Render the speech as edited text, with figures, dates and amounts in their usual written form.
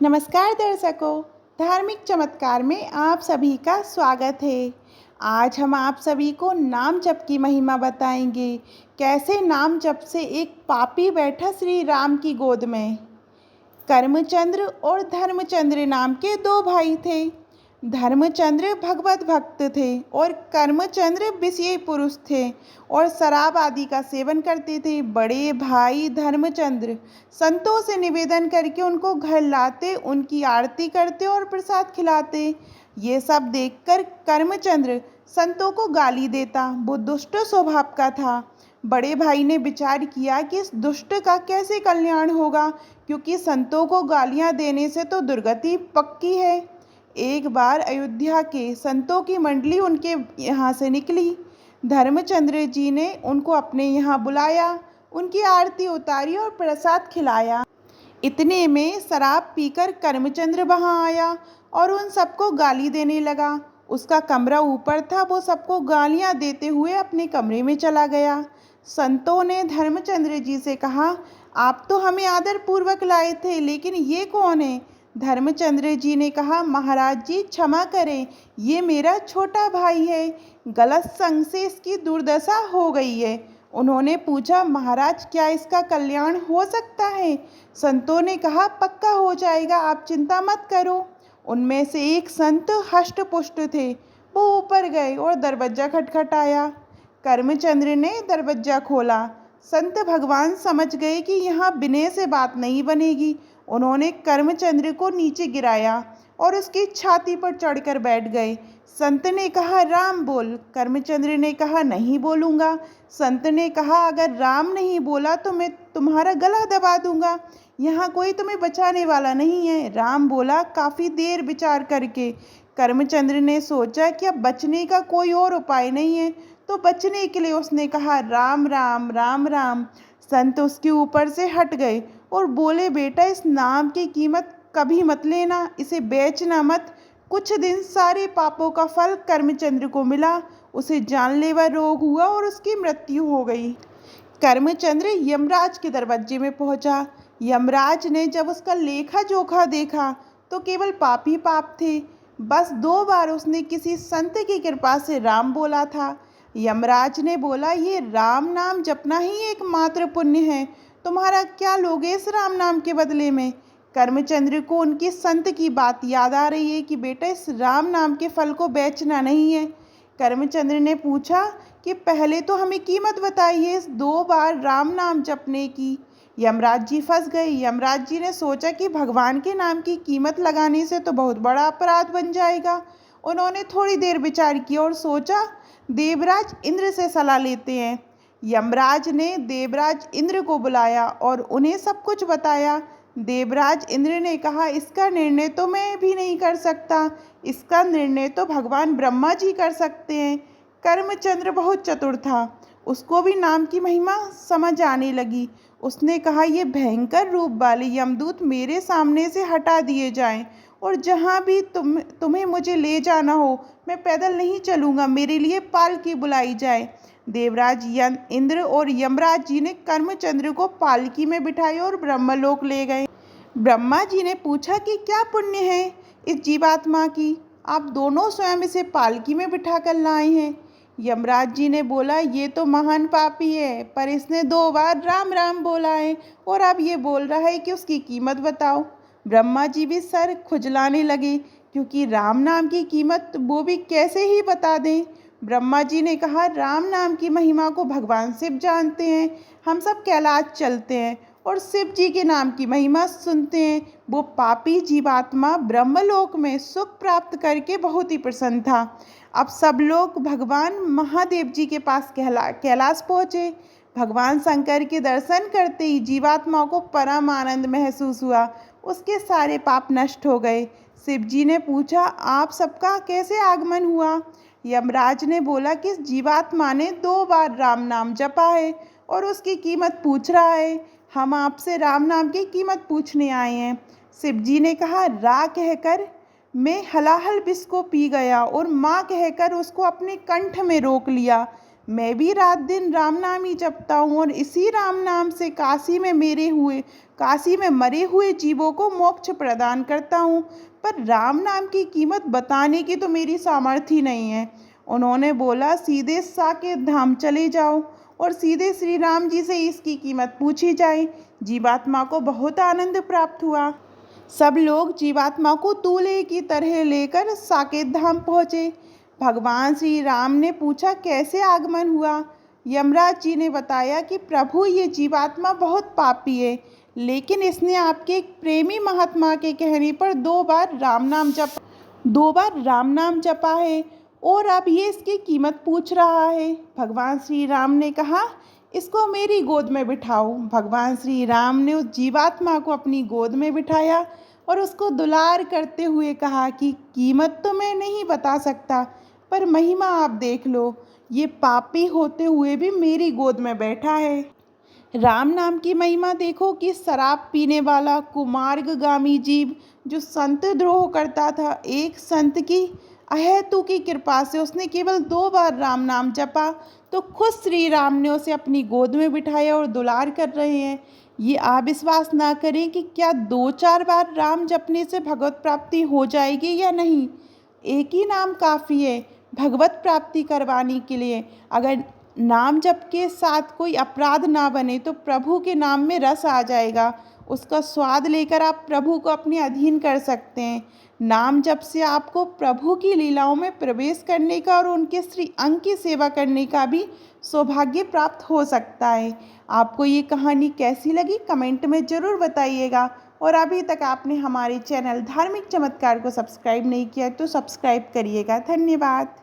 नमस्कार दर्शकों, धार्मिक चमत्कार में आप सभी का स्वागत है। आज हम आप सभी को नाम जप की महिमा बताएंगे। कैसे नाम जप से एक पापी बैठा श्री राम की गोद में। कर्मचंद्र और धर्मचंद्र नाम के दो भाई थे। धर्मचंद्र भगवत भक्त थे और कर्मचंद्र विषयी पुरुष थे और शराब आदि का सेवन करते थे। बड़े भाई धर्मचंद्र संतों से निवेदन करके उनको घर लाते, उनकी आरती करते और प्रसाद खिलाते। ये सब देखकर कर्मचंद्र संतों को गाली देता। वो दुष्ट स्वभाव का था। बड़े भाई ने विचार किया कि इस दुष्ट का कैसे कल्याण होगा, क्योंकि संतों को गालियां देने से तो दुर्गति पक्की है। एक बार अयोध्या के संतों की मंडली उनके यहाँ से निकली। धर्मचंद्र जी ने उनको अपने यहाँ बुलाया, उनकी आरती उतारी और प्रसाद खिलाया। इतने में शराब पीकर कर्मचंद्र वहाँ आया और उन सबको गाली देने लगा। उसका कमरा ऊपर था, वो सबको गालियाँ देते हुए अपने कमरे में चला गया। संतों ने धर्मचंद्र जी से कहा, आप तो हमें आदर पूर्वक लाए थे, लेकिन ये कौन है? धर्मचंद्र जी ने कहा, महाराज जी क्षमा करें, ये मेरा छोटा भाई है। गलत संग से इसकी दुर्दशा हो गई है। उन्होंने पूछा, महाराज क्या इसका कल्याण हो सकता है? संतों ने कहा, पक्का हो जाएगा, आप चिंता मत करो। उनमें से एक संत हष्ट-पुष्ट थे। वो ऊपर गए और दरवाजा खटखटाया। कर्मचंद्र ने दरवाजा खोला। संत भगवान समझ गए कि यहाँ विनय से बात नहीं बनेगी। उन्होंने कर्मचंद्र को नीचे गिराया और उसकी छाती पर चढ़कर बैठ गए। संत ने कहा, राम बोल। कर्मचंद्र ने कहा, नहीं बोलूँगा। संत ने कहा, अगर राम नहीं बोला तो मैं तुम्हारा गला दबा दूंगा। यहाँ कोई तुम्हें बचाने वाला नहीं है। राम बोला, काफ़ी देर विचार करके। कर्मचंद्र ने सोचा कि अब बचने का कोई और उपाय नहीं है, तो बचने के लिए उसने कहा, राम राम राम राम। संत उसके ऊपर से हट गए और बोले, बेटा इस नाम की कीमत कभी मत लेना, इसे बेचना मत। कुछ दिन सारे पापों का फल कर्मचंद्र को मिला। उसे जानलेवा रोग हुआ और उसकी मृत्यु हो गई। कर्मचंद्र यमराज के दरवाजे में पहुंचा। यमराज ने जब उसका लेखा जोखा देखा तो केवल पाप ही पाप थे। बस 2 बार उसने किसी संत की कृपा से राम बोला था। यमराज ने बोला, ये राम नाम जपना ही एकमात्र पुण्य है, तुम्हारा क्या लोगे इस राम नाम के बदले में? कर्मचंद्र को उनकी संत की बात याद आ रही है कि बेटा इस राम नाम के फल को बेचना नहीं है। कर्मचंद्र ने पूछा कि पहले तो हमें कीमत बताइए इस 2 बार राम नाम जपने की। यमराज जी फंस गए। यमराज जी ने सोचा कि भगवान के नाम की कीमत लगाने से तो बहुत बड़ा अपराध बन जाएगा। उन्होंने थोड़ी देर विचार किया और सोचा, देवराज इंद्र से सलाह लेते हैं। यमराज ने देवराज इंद्र को बुलाया और उन्हें सब कुछ बताया। देवराज इंद्र ने कहा, इसका निर्णय तो मैं भी नहीं कर सकता, इसका निर्णय तो भगवान ब्रह्मा जी कर सकते हैं। कर्मचंद्र बहुत चतुर था, उसको भी नाम की महिमा समझ आने लगी। उसने कहा, ये भयंकर रूप वाले यमदूत मेरे सामने से हटा दिए जाएं और जहाँ भी तुम्हें मुझे ले जाना हो, मैं पैदल नहीं चलूँगा, मेरे लिए पालकी बुलाई जाए। देवराज इंद्र और यमराज जी ने कर्मचंद्र को पालकी में बिठाए और ब्रह्मलोक ले गए। ब्रह्मा जी ने पूछा कि क्या पुण्य है इस जीवात्मा की, आप दोनों स्वयं इसे पालकी में बिठा कर लाए हैं। यमराज जी ने बोला, ये तो महान पापी है, पर इसने 2 बार राम राम बोला है और अब ये बोल रहा है कि उसकी कीमत बताओ। ब्रह्मा जी भी सर खुजलाने लगे, क्योंकि राम नाम की कीमत वो भी कैसे ही बता दें। ब्रह्मा जी ने कहा, राम नाम की महिमा को भगवान शिव जानते हैं। हम सब कैलाश चलते हैं और शिव जी के नाम की महिमा सुनते हैं। वो पापी जीवात्मा ब्रह्मलोक में सुख प्राप्त करके बहुत ही प्रसन्न था। अब सब लोग भगवान महादेव जी के पास कैलाश पहुँचे। भगवान शंकर के दर्शन करते ही जीवात्मा को परम आनंद महसूस हुआ। उसके सारे पाप नष्ट हो गए। शिव जी ने पूछा, आप सबका कैसे आगमन हुआ? यमराज ने बोला कि इस जीवात्मा ने 2 बार राम नाम जपा है और उसकी कीमत पूछ रहा है। हम आपसे राम नाम की कीमत पूछने आए हैं। शिव जी ने कहा, रा कहकर मैं हलाहल विष को पी गया और माँ कहकर उसको अपने कंठ में रोक लिया। मैं भी रात दिन राम नाम ही जपता हूँ और इसी राम नाम से काशी में मरे हुए जीवों को मोक्ष प्रदान करता हूँ। पर राम नाम की कीमत बताने की तो मेरी सामर्थ्य ही नहीं है। उन्होंने बोला, सीधे साकेत धाम चले जाओ और सीधे श्री राम जी से इसकी कीमत पूछी जाए। जीवात्मा को बहुत आनंद प्राप्त हुआ। सब लोग जीवात्मा को दूल्हे की तरह लेकर साकेत धाम पहुँचे। भगवान श्री राम ने पूछा, कैसे आगमन हुआ? यमराज जी ने बताया कि प्रभु, ये जीवात्मा बहुत पापी है, लेकिन इसने आपके एक प्रेमी महात्मा के कहने पर 2 बार राम नाम जपा है और अब ये इसकी कीमत पूछ रहा है। भगवान श्री राम ने कहा, इसको मेरी गोद में बिठाओ। भगवान श्री राम ने उस जीवात्मा को अपनी गोद में बिठाया और उसको दुलार करते हुए कहा कि कीमत तो मैं नहीं बता सकता, पर महिमा आप देख लो, ये पापी होते हुए भी मेरी गोद में बैठा है। राम नाम की महिमा देखो कि शराब पीने वाला कुमार्गगामी जीव जो संत द्रोह करता था, एक संत की अहेतु की कृपा से उसने केवल 2 बार राम नाम जपा तो खुद श्री राम ने उसे अपनी गोद में बिठाया और दुलार कर रहे हैं। ये अविश्वास ना करें कि क्या 2-4 बार राम जपने से भगवत प्राप्ति हो जाएगी या नहीं। एक ही नाम काफ़ी है भगवत प्राप्ति करवाने के लिए। अगर नाम जप के साथ कोई अपराध ना बने तो प्रभु के नाम में रस आ जाएगा। उसका स्वाद लेकर आप प्रभु को अपने अधीन कर सकते हैं। नाम जप से आपको प्रभु की लीलाओं में प्रवेश करने का और उनके श्री अंग की सेवा करने का भी सौभाग्य प्राप्त हो सकता है। आपको ये कहानी कैसी लगी कमेंट में ज़रूर बताइएगा। और अभी तक आपने हमारे चैनल धार्मिक चमत्कार को सब्सक्राइब नहीं किया तो सब्सक्राइब करिएगा। धन्यवाद।